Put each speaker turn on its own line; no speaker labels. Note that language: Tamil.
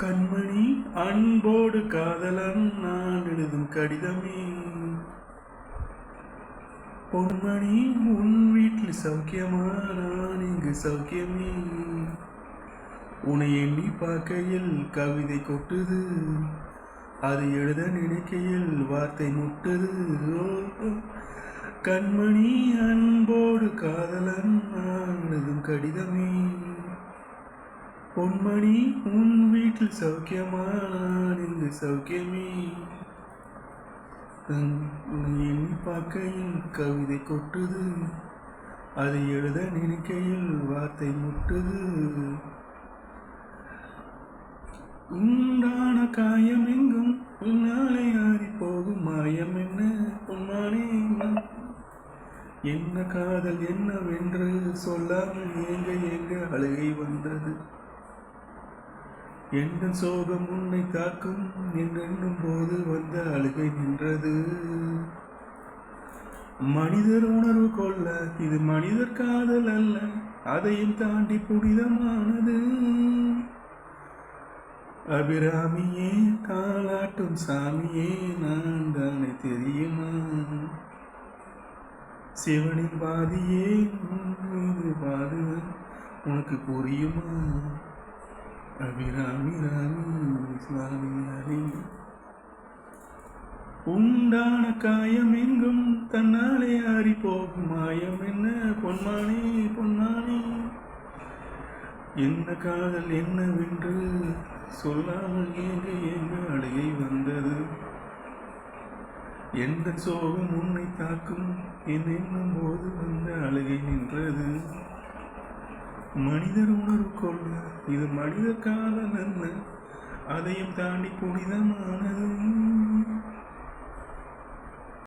கண்மணி அன்போடு காதலன் நான் எழுதும் கடிதமே. பொன்மணி உன் வீட்டில் சௌக்கியமா, நான் இங்கு சௌக்கியமே. உன்னை எண்ணி பார்க்கையில் கவிதை கொட்டுது, அது எழுத நினைக்கையில் வார்த்தை முட்டுது. கண்மணி அன்போடு காதலன் நான் எழுதும் கடிதமே. பொன்மணி உன் வீட்டில் சௌக்கியமா, நான் இங்கு சௌக்கியமே. உன்னை எண்ணி பார்க்கையில் கவிதை கொட்டுது, அதை எழுத நினைக்கையில் வார்த்தை முட்டுது. உண்டான காயம் எங்கும் உன்னாலே ஆறி போகும் மாயம் என்ன பொன்மானே. என்ன காதல் என்னவென்று சொல்லாமல் ஏங்க ஏங்க அழுகை வந்தது. எந்த சோகம் உன்னை தாக்கும் என்றென்னும் போது வந்த அழுகை நின்றது. மனிதர் உணர்வு கொள்ள இது மனிதர் காதல் அல்ல, அதையும் தாண்டி புனிதமானது. அபிராமியே காலாட்டும் சாமியே நான் தானே தெரியுமா. சிவனின் பாதியே மீது பாது உனக்கு புரியுமா. அபிராமி ராமி சுவாமி ஹரி. உண்டான காயம் எங்கும் தன்னாலே ஆறி போகும் மாயம் என்ன பொன்மானே பொன்மானே. என்ன காதல் என்னவென்று சொல்லாமல் ஏங்க ஏங்க அழுகை வந்தது. எந்த சோகம் உன்னை தாக்கும் என்னும் போது வந்த அழுகை நின்றது. மனிதர் உணர்வு கொள்ள இது மனித காதல் அல்ல, அதையும் தாண்டி புனிதமானது.